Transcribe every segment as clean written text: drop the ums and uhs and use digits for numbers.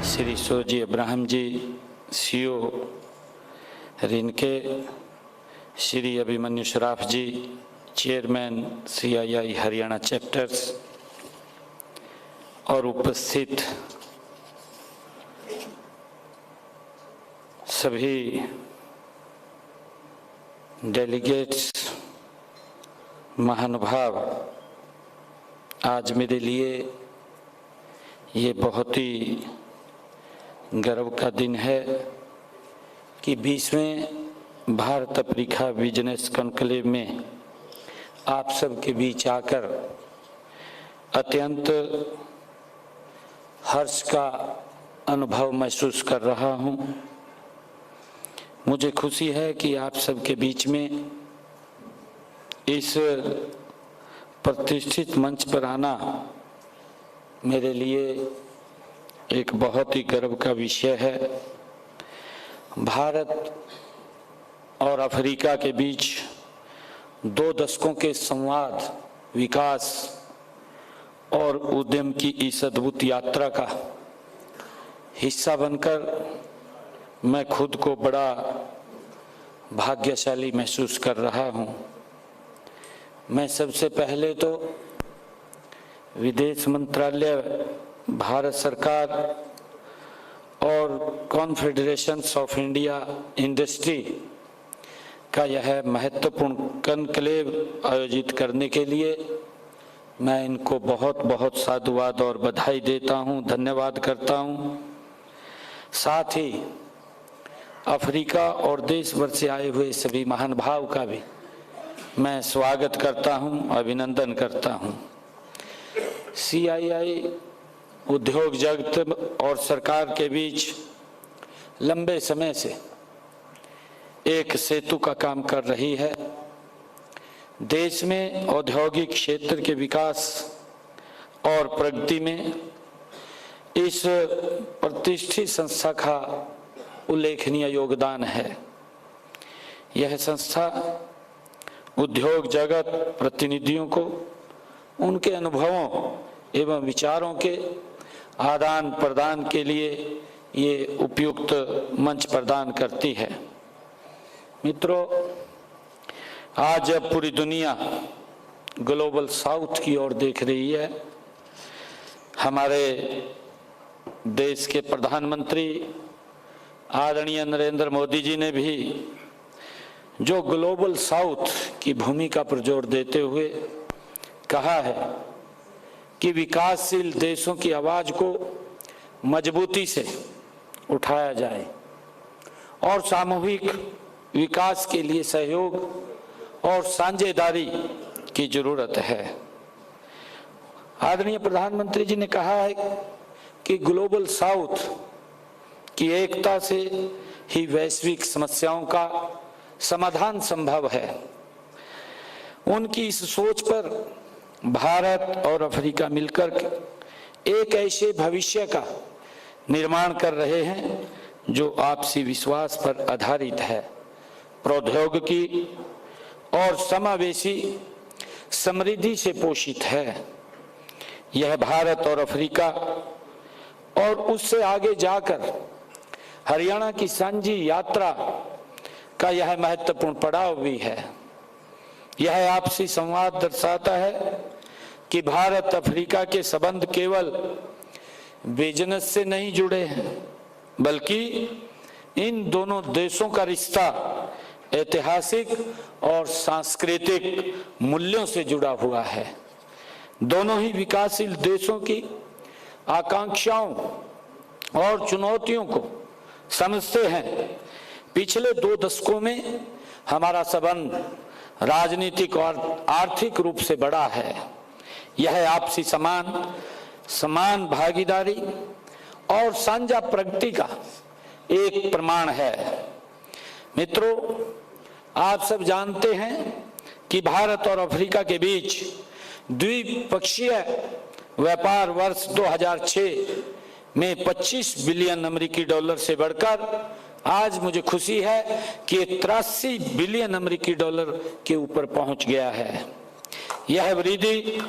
Shri sooji Abraham जी CO रिनके, Shri Abhimanyu Shroff जी chairman CII Haryana chapters और उपस्थित सभी डेलीगेट्स, महानुभाव, आज मेरे लिए ये बहुत ही गर्व का दिन है कि 20वें भारत अफ्रीका बिजनेस कॉन्क्लेव में आप सब के बीच आकर अत्यंत हर्ष का अनुभव महसूस कर रहा हूं। मुझे खुशी है कि आप सब के बीच में इस प्रतिष्ठित मंच पर आना मेरे लिए एक बहुत ही गर्व का विषय है। भारत और अफ्रीका के बीच 2 दशकों के संवाद, विकास और उद्यम की इस अद्भुत यात्रा का हिस्सा बनकर मैं खुद को बड़ा भाग्यशाली महसूस कर रहा हूं। मैं सबसे पहले तो विदेश मंत्रालय, भारत सरकार और कॉन्फेडरेशन ऑफ इंडिया इंडस्ट्री का यह महत्वपूर्ण कॉन्क्लेव आयोजित करने के लिए मैं इनको बहुत बहुत साधुवाद और बधाई देता हूं, धन्यवाद करता हूं। साथ ही अफ्रीका और देश भर से आए हुए सभी महानुभाव का भी मैं स्वागत करता हूं, अभिनंदन करता हूं। CII उद्योग जगत और सरकार के बीच लंबे समय से एक सेतु का काम कर रही है। देश में औद्योगिक क्षेत्र के विकास और प्रगति में इस प्रतिष्ठित संस्था का उल्लेखनीय योगदान है। यह संस्था उद्योग जगत प्रतिनिधियों को उनके अनुभवों एवं विचारों के आदान प्रदान के लिए ये उपयुक्त मंच प्रदान करती है। मित्रों, आज जब पूरी दुनिया ग्लोबल साउथ की ओर देख रही है, हमारे देश के प्रधानमंत्री आदरणीय नरेंद्र मोदी जी ने भी जो ग्लोबल साउथ की भूमिका पर जोर देते हुए कहा है कि विकासशील देशों की आवाज को मजबूती से उठाया जाए और सामूहिक विकास के लिए सहयोग और साझेदारी की जरूरत है। आदरणीय प्रधानमंत्री जी ने कहा है कि ग्लोबल साउथ की एकता से ही वैश्विक समस्याओं का समाधान संभव है। उनकी इस सोच पर भारत और अफ्रीका मिलकर एक ऐसे भविष्य का निर्माण कर रहे हैं जो आपसी विश्वास पर आधारित है, प्रौद्योगिकी और समावेशी समृद्धि से पोषित है। यह भारत और अफ्रीका और उससे आगे जाकर हरियाणा की सांझी यात्रा का यह महत्वपूर्ण पड़ाव भी है। यह आपसी संवाद दर्शाता है कि भारत अफ्रीका के संबंध केवल बिजनेस से नहीं जुड़े हैं, बल्कि इन दोनों देशों का रिश्ता ऐतिहासिक और सांस्कृतिक मूल्यों से जुड़ा हुआ है। दोनों ही विकासशील देशों की आकांक्षाओं और चुनौतियों को समझते हैं। पिछले 2 दशकों में हमारा संबंध राजनीतिक और आर्थिक रूप से बढ़ा है। यह आपसी समान भागीदारी और साझा प्रगति का एक प्रमाण है। मित्रों, आप सब जानते हैं कि भारत और अफ्रीका के बीच द्विपक्षीय व्यापार वर्ष 2006 में 25 बिलियन अमेरिकी डॉलर से बढ़कर आज मुझे खुशी है कि 83 बिलियन अमेरिकी डॉलर के ऊपर पहुंच गया है। यह वृद्धि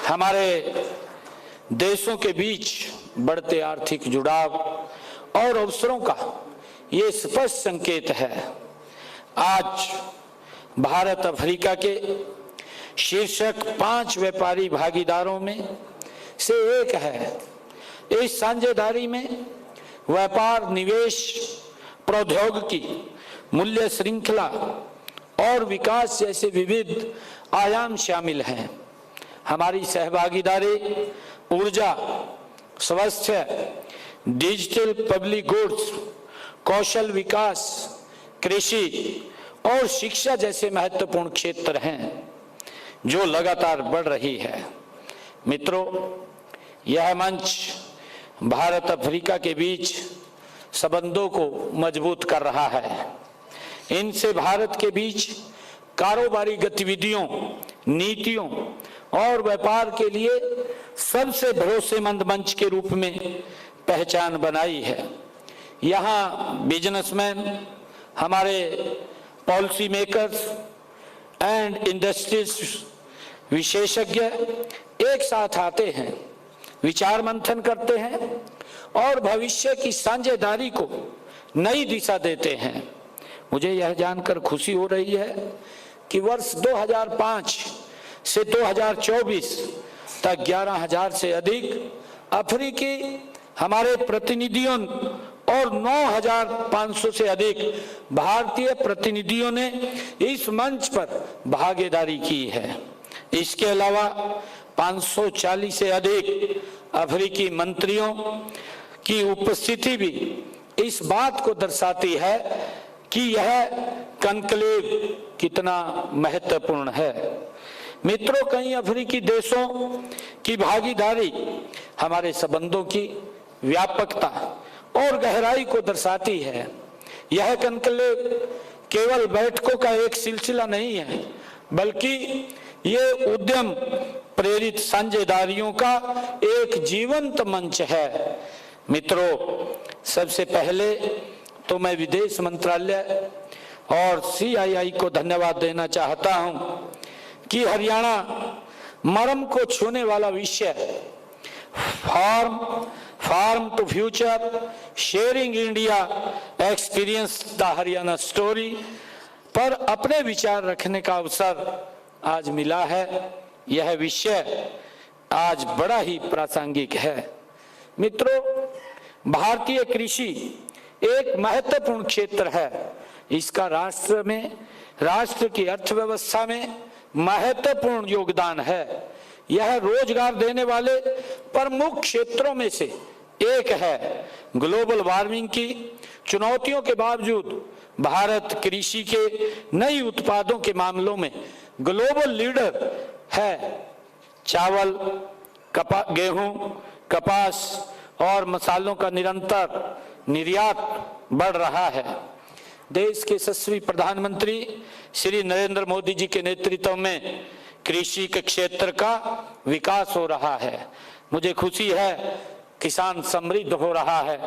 हमारे देशों के बीच बढ़ते आर्थिक जुड़ाव और अवसरों का ये स्पष्ट संकेत है। आज भारत अफ्रीका के शीर्षक 5 व्यापारी भागीदारों में से एक है। इस साझेदारी में व्यापार, निवेश, प्रौद्योगिकी, मूल्य श्रृंखला और विकास जैसे विविध आयाम शामिल हैं। हमारी सहभागीदारी ऊर्जा, स्वास्थ्य, डिजिटल पब्लिक गुड्स, कौशल विकास, कृषि और शिक्षा जैसे महत्वपूर्ण क्षेत्र हैं जो लगातार बढ़ रही है। मित्रों, यह मंच भारत अफ्रीका के बीच संबंधों को मजबूत कर रहा है। इनसे भारत के बीच कारोबारी गतिविधियों, नीतियों और व्यापार के लिए सबसे भरोसेमंद मंच के रूप में पहचान बनाई है। यहाँ बिजनेसमैन, हमारे पॉलिसी मेकर्स एंड इंडस्ट्रीज विशेषज्ञ एक साथ आते हैं, विचार मंथन करते हैं और भविष्य की साझेदारी को नई दिशा देते हैं। मुझे यह जानकर खुशी हो रही है कि वर्ष 2005 से 2024 तक 11,000 से अधिक अफ्रीकी हमारे प्रतिनिधियों और 9,500 से अधिक भारतीय प्रतिनिधियों ने इस मंच पर भागीदारी की है। इसके अलावा 540 से अधिक अफ्रीकी मंत्रियों की उपस्थिति भी इस बात को दर्शाती है कि यह कॉन्क्लेव कितना महत्वपूर्ण है। मित्रों, कई अफ्रीकी देशों की भागीदारी हमारे संबंधों की व्यापकता और गहराई को दर्शाती है। यह कॉन्क्लेव केवल बैठकों का एक सिलसिला नहीं है, बल्कि ये उद्यम प्रेरित साझेदारियों का एक जीवंत मंच है। मित्रों, सबसे पहले तो मैं विदेश मंत्रालय और CII को धन्यवाद देना चाहता हूं कि हरियाणा मर्म को छूने वाला विषय farm to future sharing India experience the Haryana story पर अपने विचार रखने का अवसर आज मिला है। यह विषय आज बड़ा ही प्रासंगिक है। मित्रों, भारतीय कृषि एक महत्वपूर्ण क्षेत्र है। इसका राष्ट्र की अर्थव्यवस्था में महत्वपूर्ण योगदान है। यह रोजगार देने वाले प्रमुख क्षेत्रों में से एक है। ग्लोबल वार्मिंग की चुनौतियों के बावजूद भारत कृषि के नए उत्पादों के मामलों में ग्लोबल लीडर है। चावल, गेहूं, कपास और मसालों का निरंतर निर्यात बढ़ रहा है। देश के यशस्वी प्रधानमंत्री श्री नरेंद्र मोदी जी के नेतृत्व में कृषि के क्षेत्र का विकास हो रहा है। मुझे खुशी है, किसान समृद्ध हो रहा है।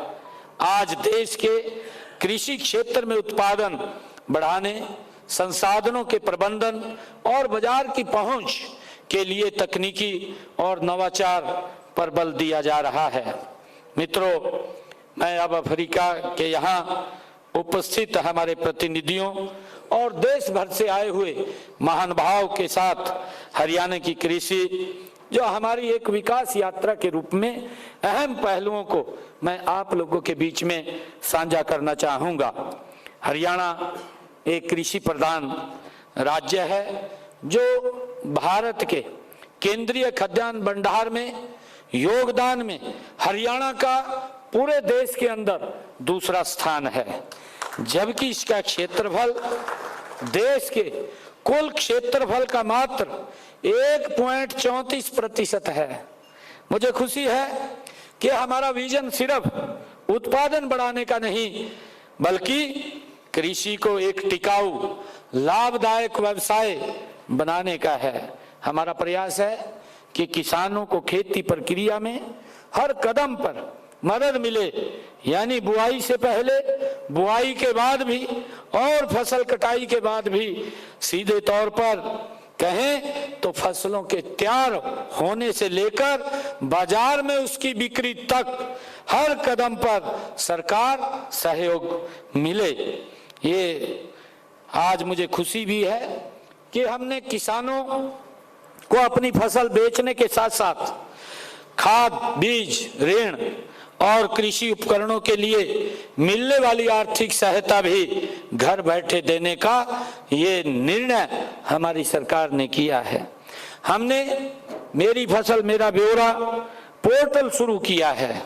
आज देश के कृषि क्षेत्र में उत्पादन बढ़ाने, संसाधनों के प्रबंधन और बाजार की पहुंच के लिए तकनीकी और नवाचार पर बल दिया जा रहा है। मित्रों, मैं अब अफ्रीका के यहाँ उपस्थित हमारे प्रतिनिधियों और देश भर से आए हुए महानुभाव के साथ हरियाणा की कृषि, जो हमारी एक विकास यात्रा के रूप में अहम पहलुओं को मैं आप लोगों के बीच में साझा करना चाहूँगा। हरियाणा एक कृषि प्रधान राज्य है जो भारत के केंद्रीय खाद्यान्न भंडार में योगदान में हरियाणा का पूरे देश के अंदर दूसरा स्थान है, जबकि इसका क्षेत्रफल देश के कुल क्षेत्रफल का मात्र 1.34% है। मुझे खुशी है कि हमारा विजन सिर्फ उत्पादन बढ़ाने का नहीं, बल्कि कृषि को एक टिकाऊ, लाभदायक व्यवसाय बनाने का है। हमारा प्रयास है कि किसानों को खेती प्रक्रिया में हर कदम पर मदद मिले, यानी बुआई से पहले, बुआई के बाद भी और फसल कटाई के बाद भी। सीधे तौर पर कहें तो फसलों के तैयार होने से लेकर बाजार में उसकी बिक्री तक हर कदम पर सरकार सहयोग मिले। ये आज मुझे खुशी भी है कि हमने किसानों को अपनी फसल बेचने के साथ साथ खाद, बीज, ऋण और कृषि उपकरणों के लिए मिलने वाली आर्थिक सहायता भी घर बैठे देने का ये निर्णय हमारी सरकार ने किया है। हमने मेरी फसल मेरा ब्यौरा पोर्टल शुरू किया है।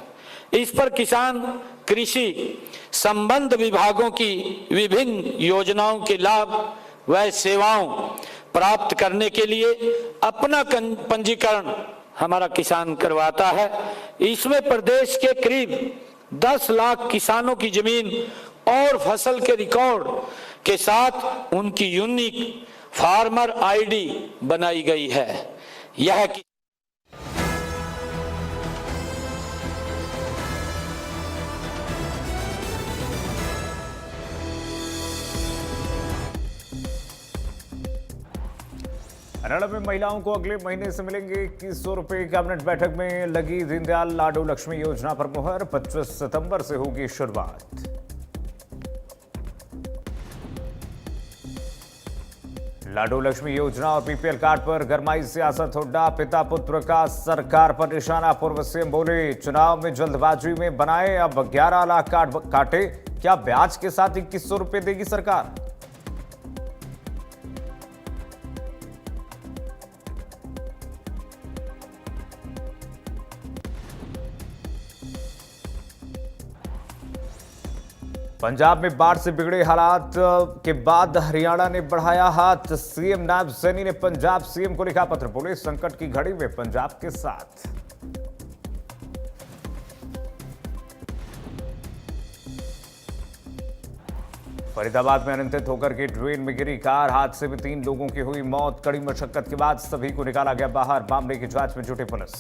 इस पर किसान कृषि संबंध विभागों की विभिन्न योजनाओं के लाभ व सेवाओं प्राप्त करने के लिए अपना पंजीकरण हमारा किसान करवाता है। इसमें प्रदेश के करीब 10 लाख किसानों की जमीन और फसल के रिकॉर्ड के साथ उनकी यूनिक फार्मर आईडी बनाई गई है। यह हरियाणा में महिलाओं को अगले महीने से मिलेंगे 2100 रुपए। कैबिनेट बैठक में लगी दीनदयाल लाडो लक्ष्मी योजना पर मुहर। 25 सितंबर से होगी शुरुआत। लाडो लक्ष्मी योजना और बीपीएल कार्ड पर गरमाई सियासत। हुड्डा पिता पुत्र का सरकार पर निशाना। पूर्व सीएम बोले चुनाव में जल्दबाजी में बनाए अब 11 लाख कार्ड काटे। क्या ब्याज के साथ 2100 रुपए देगी सरकार? पंजाब में बाढ़ से बिगड़े हालात के बाद हरियाणा ने बढ़ाया हाथ। सीएम नायब सैनी ने पंजाब सीएम को लिखा पत्र। बोले संकट की घड़ी में पंजाब के साथ। फरीदाबाद में अनियंत्रित होकर के ट्रेन में गिरी कार। हादसे में 3 लोगों की हुई मौत। कड़ी मशक्कत के बाद सभी को निकाला गया बाहर। मामले की जांच में जुटी police.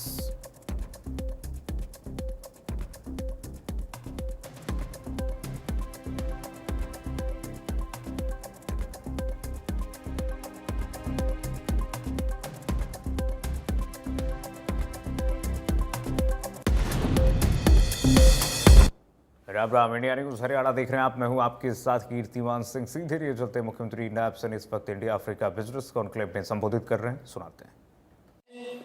Ram Ram, India news Haryana देख रहे हैं आप। मैं हूं आपके साथ कीर्तिमान सिंह। सीधे लिए चलते मुख्यमंत्री नायब सैनी इस वक्त इंडिया अफ्रीका बिजनेस कॉन्क्लेव में संबोधित कर रहे हैं, सुनाते हैं।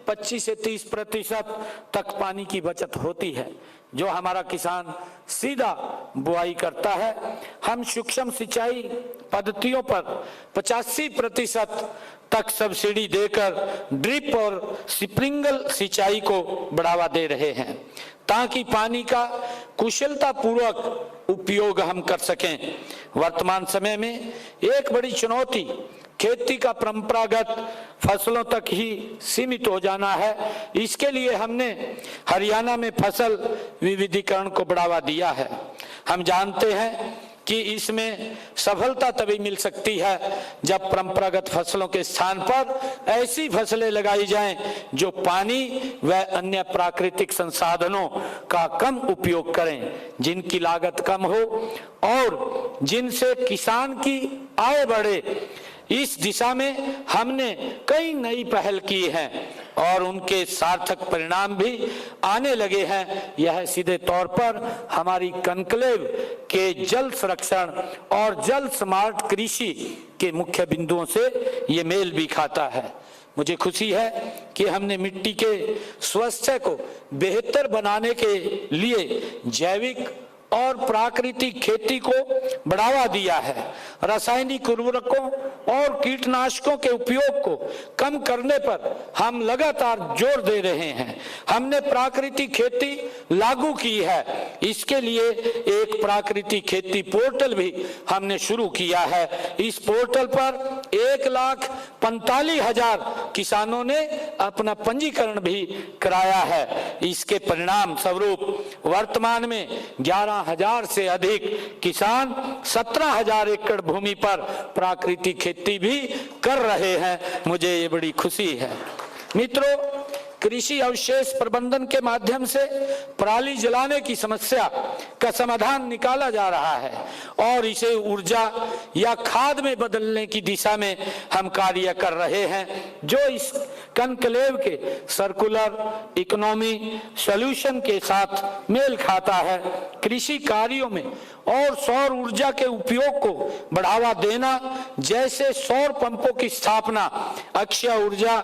25 से 30% तक पानी की बचत होती है जो हमारा किसान सीधा बुआई करता है। हम सूक्ष्म सिंचाई पद्धतियों पर 85% तक सब्सिडी देकर ड्रिप और स्प्रिंकल सिंचाई को बढ़ावा दे रहे हैं ताकि पानी का कुशलता पूर्वक उपयोग हम कर सकें। वर्तमान समय में एक बड़ी चुनौती खेती का परंपरागत फसलों तक ही सीमित हो जाना है। इसके लिए हमने हरियाणा में फसल विविधीकरण को बढ़ावा दिया है। हम जानते हैं कि इसमें सफलता तभी मिल सकती है जब परंपरागत फसलों के स्थान पर ऐसी फसलें लगाई जाएं जो पानी व अन्य प्राकृतिक संसाधनों का कम उपयोग करें, जिनकी लागत कम हो और जिनसे किसान की आय बढ़े। इस दिशा में हमने कई नई पहल की हैं और उनके सार्थक परिणाम भी आने लगे हैं। यह सीधे तौर पर हमारी कॉन्क्लेव के जल संरक्षण और जल स्मार्ट कृषि के मुख्य बिंदुओं से ये मेल भी खाता है। मुझे खुशी है कि हमने मिट्टी के स्वास्थ्य को बेहतर बनाने के लिए जैविक और प्राकृतिक खेती को बढ़ावा दिया है। रासायनिक उर्वरकों और कीटनाशकों के उपयोग को कम करने पर हम लगातार जोर दे रहे हैं। हमने प्राकृतिक खेती लागू की है। इसके लिए एक प्राकृतिक खेती पोर्टल भी हमने शुरू किया है। इस पोर्टल पर 1,45,000 किसानों ने अपना पंजीकरण भी कराया है। इसके परिणाम स्वरूप वर्तमान में 11,000 से अधिक किसान 17,000 एकड़ भूमि पर प्राकृतिक खेती भी कर रहे हैं। मुझे ये बड़ी खुशी है। मित्रों, कृषि अवशेष प्रबंधन के माध्यम से पराली जलाने की समस्या का समाधान निकाला जा रहा है और इसे ऊर्जा या खाद में बदलने की दिशा में हम कार्य कर रहे हैं, जो इस कनक्लेव के सर्कुलर इकोनॉमी सॉल्यूशन के साथ मेल खाता है। कृषि कार्यों में और सौर ऊर्जा के उपयोग को बढ़ावा देना, जैसे सौर पंपों की स्थापना, अक्षय ऊर्जा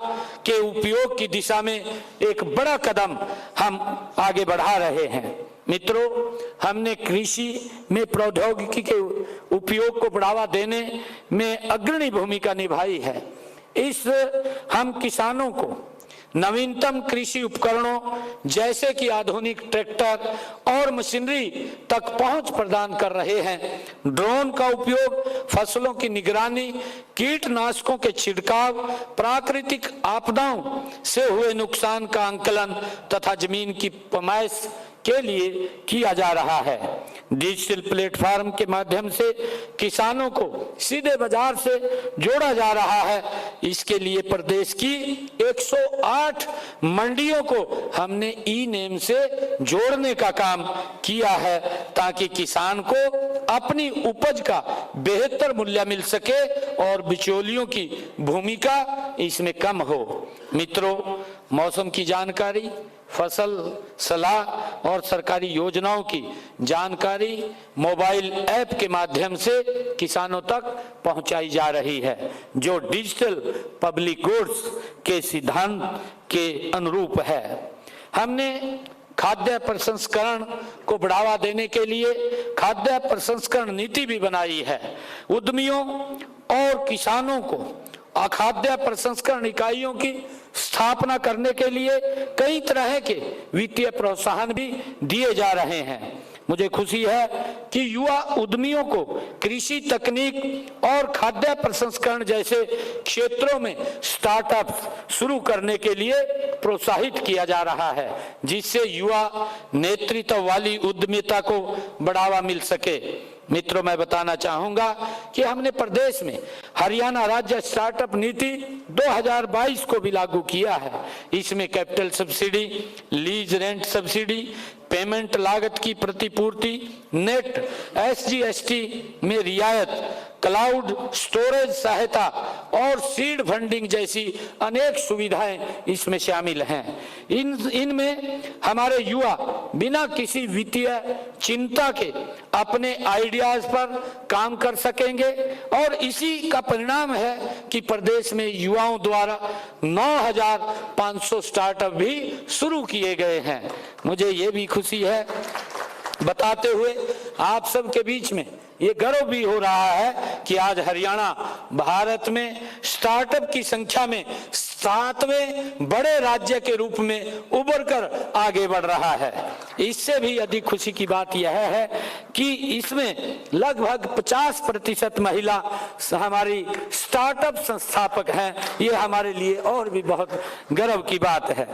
के उपयोग की दिशा में एक बड़ा कदम हम आगे बढ़ा रहे हैं। मित्रों, हमने कृषि में प्रौद्योगिकी के उपयोग को बढ़ावा देने में अग्रणी भूमिका निभाई है। हम किसानों को नवीनतम कृषि उपकरणों जैसे कि आधुनिक ट्रैक्टर और मशीनरी तक पहुंच प्रदान कर रहे हैं। ड्रोन का उपयोग फसलों की निगरानी, कीटनाशकों के छिड़काव, प्राकृतिक आपदाओं से हुए नुकसान का आंकलन तथा जमीन की पैमाइश के लिए किया जा रहा है। डिजिटल प्लेटफॉर्म के माध्यम से किसानों को सीधे बाजार से जोड़ा जा रहा है। इसके लिए प्रदेश की 108 मंडियों को हमने ई नेम से जोड़ने का काम किया है, ताकि किसान को अपनी उपज का बेहतर मूल्य मिल सके और बिचौलियों की भूमिका इसमें कम हो। मित्रों, मौसम की जानकारी, फसल सलाह और सरकारी योजनाओं की जानकारी मोबाइल ऐप के माध्यम से किसानों तक पहुंचाई जा रही है, जो डिजिटल पब्लिक गुड्स के सिद्धांत के अनुरूप है। हमने खाद्य प्रसंस्करण को बढ़ावा देने के लिए खाद्य प्रसंस्करण नीति भी बनाई है। उद्यमियों और किसानों को अखाद्य प्रसंस्करण इकाइयों की स्थापना करने के लिए कई तरह के वित्तीय प्रोत्साहन भी दिए जा रहे हैं। मुझे खुशी है कि युवा उद्यमियों को कृषि तकनीक और खाद्य प्रसंस्करण जैसे क्षेत्रों में स्टार्टअप शुरू करने के लिए प्रोत्साहित किया जा रहा है, जिससे युवा नेतृत्व वाली उद्यमिता को बढ़ावा मिल सके। मित्रों, मैं बताना चाहूंगा कि हमने प्रदेश में हरियाणा राज्य स्टार्टअप नीति 2022 को भी लागू किया है। इसमें capital subsidy, lease rent subsidy, payment लागत की प्रतिपूर्ति, नेट SGST में रियायत, क्लाउड स्टोरेज सहायता और सीड फंडिंग जैसी अनेक सुविधाएं इसमें शामिल हैं। इनमें हमारे युवा बिना किसी वित्तीय चिंता के अपने आइडियाज पर काम कर सकेंगे और इसी का परिणाम है कि प्रदेश में युवाओं द्वारा 9,500 स्टार्टअप भी शुरू किए गए हैं। मुझे ये भी खुशी है बताते हुए आप सबके बीच में ये गर्व भी हो रहा है कि आज हरियाणा भारत में स्टार्टअप की संख्या में 7वें बड़े राज्य के रूप में उभर कर आगे बढ़ रहा है। इससे भी अधिक खुशी की बात यह है कि इसमें लगभग 50% महिला हमारी स्टार्टअप संस्थापक हैं। ये हमारे लिए और भी बहुत गर्व की बात है।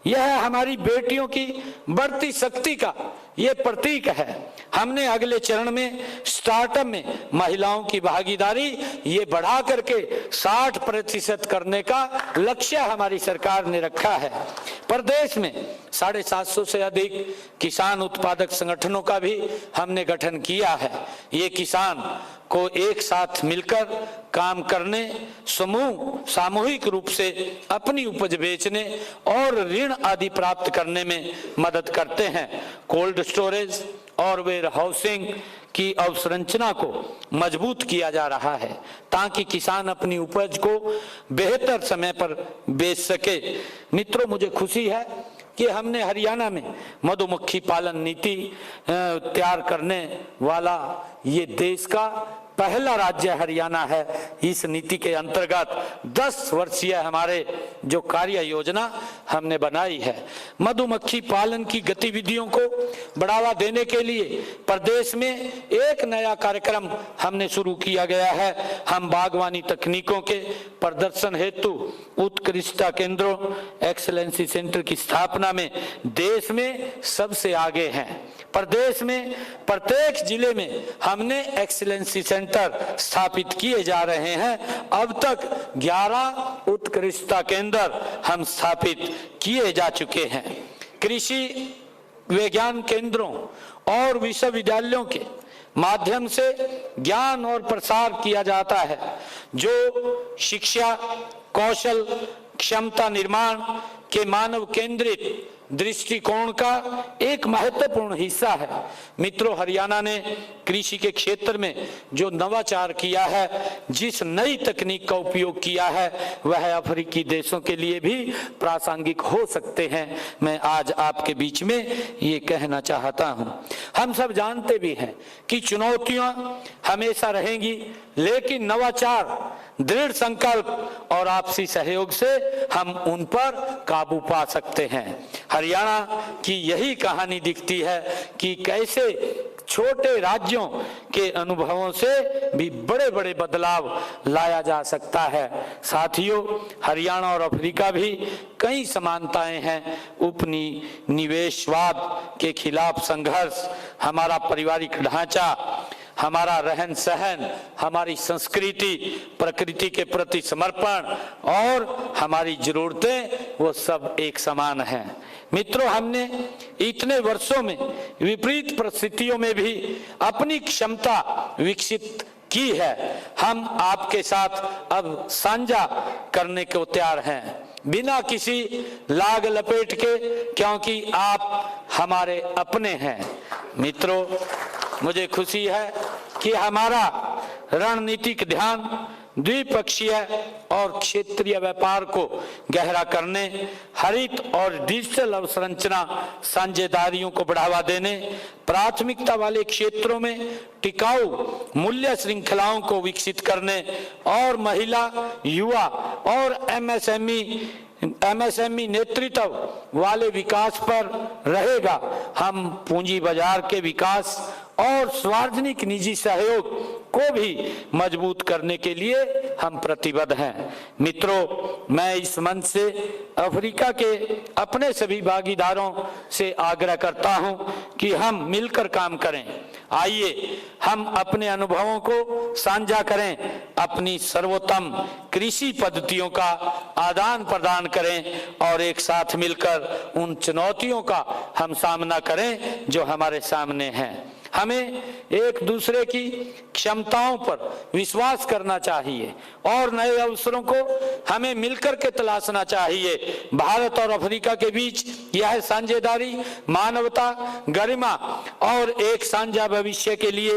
यह हमारी बेटियों की बढ़ती शक्ति का ये प्रतीक है। हमने अगले चरण में स्टार्टअप में महिलाओं की भागीदारी ये बढ़ा करके 60% करने का लक्ष्य हमारी सरकार ने रखा है। प्रदेश में 750 से अधिक किसान उत्पादक संगठनों का भी हमने गठन किया है। ये किसान को एक साथ मिलकर काम करने, सामूहिक रूप से अपनी उपज बेचने और ऋण आदि प्राप्त करने में मदद करते हैं। कोल्ड स्टोरेज और वेयर हाउसिंग की अवसंरचना को मजबूत किया जा रहा है, ताकि किसान अपनी उपज को बेहतर समय पर बेच सके। मित्रों, मुझे खुशी है कि हमने हरियाणा में मधुमक्खी पालन नीति तैयार करने वाला ये देश का पहला राज्य हरियाणा है। इस नीति के अंतर्गत 10 वर्षीय हमारे जो कार्य योजना हमने बनाई है, मधुमक्खी पालन की गतिविधियों को बढ़ावा देने के लिए प्रदेश में एक नया कार्यक्रम हमने शुरू किया गया है। हम बागवानी तकनीकों के प्रदर्शन हेतु उत्कृष्टता केंद्रों, एक्सीलेंसी सेंटर की स्थापना में देश में सबसे आगे हैं। प्रदेश में प्रत्येक जिले में हमने एक्सीलेंसी सेंटर स्थापित किए जा रहे हैं। अब तक 11 उत्कृष्टता केंद्र हम स्थापित किए जा चुके हैं। कृषि विज्ञान केंद्रों और विश्वविद्यालयों के माध्यम से ज्ञान और प्रसार किया जाता है, जो शिक्षा, कौशल, क्षमता निर्माण के मानव केंद्रित दृष्टिकोण का एक महत्वपूर्ण हिस्सा है। मित्रों, हरियाणा ने कृषि के क्षेत्र में जो नवाचार किया है, जिस नई तकनीक का उपयोग किया है, वह अफ्रीकी देशों के लिए भी प्रासंगिक हो सकते हैं। मैं आज आपके बीच में ये कहना चाहता हूं। हम सब जानते भी हैं कि चुनौतियां हमेशा रहेंगी, लेकिन नवाचार, दृढ़ संकल्प और आपसी सहयोग से हम उन पर काबू पा सकते हैं। हरियाणा की यही कहानी दिखती है कि कैसे छोटे राज्यों के अनुभवों से भी बड़े बड़े बदलाव लाया जा सकता है। साथियों, हरियाणा और अफ्रीका भी कई समानताएं हैं। उपनिवेशवाद के खिलाफ संघर्ष, हमारा पारिवारिक ढांचा, हमारा रहन सहन, हमारी संस्कृति, प्रकृति के प्रति समर्पण और हमारी जरूरतें, वो सब एक समान हैं। मित्रों, हमने इतने वर्षों में विपरीत परिस्थितियों में भी अपनी क्षमता विकसित की है। हम आपके साथ अब साझा करने को तैयार हैं, बिना किसी लाग लपेट के, क्योंकि आप हमारे अपने हैं। मित्रों, मुझे खुशी है कि हमारा रणनीतिक ध्यान द्विपक्षीय और क्षेत्रीय व्यापार को गहरा करने, हरित और डिजिटल अवसंरचना साझेदारियों को बढ़ावा देने, प्राथमिकता वाले क्षेत्रों में टिकाऊ मूल्य श्रृंखलाओं को विकसित करने और महिला, युवा और एमएसएमई नेतृत्व वाले विकास पर रहेगा। हम पूंजी बाजार के विकास और सार्वजनिक निजी सहयोग को भी मजबूत करने के लिए हम प्रतिबद्ध हैं। मित्रों, मैं इस मंच से अफ्रीका के अपने सभी भागीदारों से आग्रह करता हूं कि हम मिलकर काम करें। आइए हम अपने अनुभवों को साझा करें, अपनी सर्वोत्तम कृषि पद्धतियों का आदान प्रदान करें और एक साथ मिलकर उन चुनौतियों का हम सामना करें जो हमारे सामने हैं। हमें एक दूसरे की क्षमताओं पर विश्वास करना चाहिए और नए अवसरों को हमें मिलकर के तलाशना चाहिए। भारत और अफ्रीका के बीच यह साझेदारी मानवता, गरिमा और एक साझा भविष्य के लिए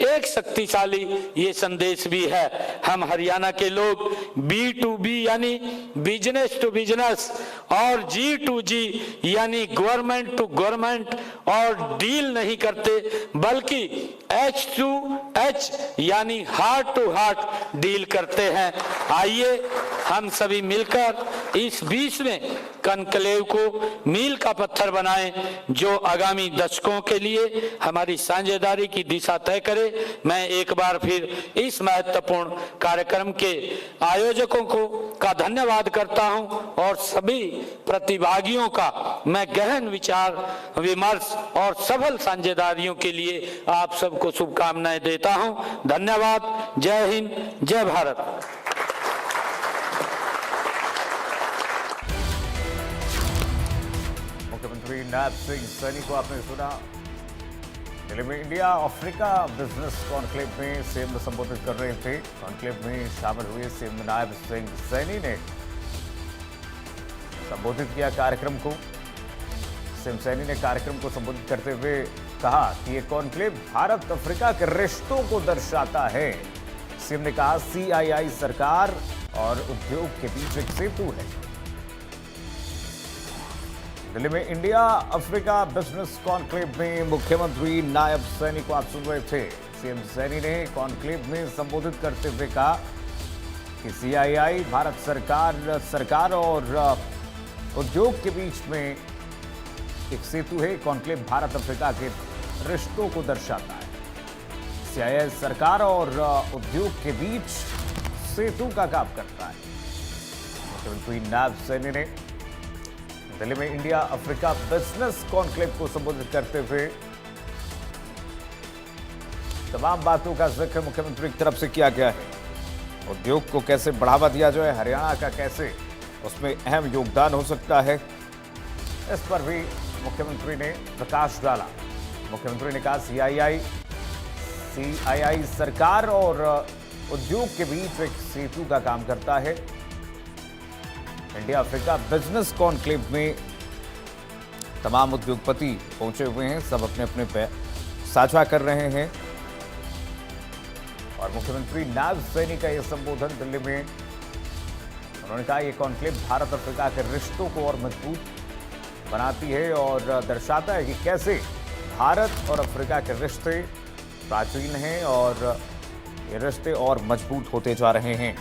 एक शक्तिशाली ये संदेश भी है। हम हरियाणा के लोग B2B यानी बिजनेस टू बिजनेस और G2G यानी गवर्नमेंट टू गवर्नमेंट और डील नहीं करते, बल्कि H2H यानी हार्ट टू हार्ट डील करते हैं। आइए हम सभी मिलकर इस 20वें कॉन्क्लेव को मील का पत्थर बनाएं, जो आगामी दशकों के लिए हमारी साझेदारी की दिशा तय करे। मैं एक बार फिर इस महत्वपूर्ण कार्यक्रम के आयोजकों का धन्यवाद करता हूं और सभी प्रतिभागियों का मैं गहन विचार विमर्श और सफल साझेदारियों के लिए आप सबको शुभकामनाएं देता हूं। धन्यवाद। जय हिंद, जय भारत। मुख्यमंत्री नायब सिंह सैनी को आपने सुना। दिल्ली में इंडिया अफ्रीका बिजनेस कॉन्क्लेव में सीएम संबोधित कर रहे थे। कॉन्क्लेव में शामिल हुए सीएम नायब सिंह सैनी ने संबोधित किया कार्यक्रम को। सीएम सैनी ने कार्यक्रम को संबोधित करते हुए कहा कि ये कॉन्क्लेव भारत अफ्रीका के रिश्तों को दर्शाता है। सीएम ने कहा, CII सरकार और उद्योग के बीच एक सेतु है। दिल्ली में इंडिया अफ्रीका बिजनेस कॉन्क्लेव में मुख्यमंत्री नायब सैनी को आप सुन रहे थे। सीएम सैनी ने कॉन्क्लेव में संबोधित करते हुए कहा कि CII भारत सरकार और उद्योग के बीच में एक सेतु है। कॉन्क्लेव भारत अफ्रीका के रिश्तों को दर्शाता है। CII सरकार और उद्योग के बीच सेतु का काम करता है। मुख्यमंत्री नायब सैनी ने दिल्ली में इंडिया अफ्रीका बिजनेस कॉन्क्लेव को संबोधित करते हुए तमाम बातों का जिक्र मुख्यमंत्री की तरफ से किया गया है। उद्योग को कैसे बढ़ावा दिया जाए, हरियाणा का कैसे उसमें अहम योगदान हो सकता है, इस पर भी मुख्यमंत्री ने प्रकाश डाला। मुख्यमंत्री ने कहा सीआईआई सरकार और उद्योग के बीच एक सेतु का काम करता है। इंडिया अफ्रीका बिजनेस कॉन्क्लेव में तमाम उद्योगपति पहुंचे हुए हैं, सब अपने अपने पे साझा कर रहे हैं। और मुख्यमंत्री नायब सैनी का यह संबोधन दिल्ली में, उन्होंने कहा यह कॉन्क्लेव भारत अफ्रीका के रिश्तों को और मजबूत बनाती है और दर्शाता है कि कैसे भारत और अफ्रीका के रिश्ते प्राचीन हैं और ये रिश्ते और मजबूत होते जा रहे हैं।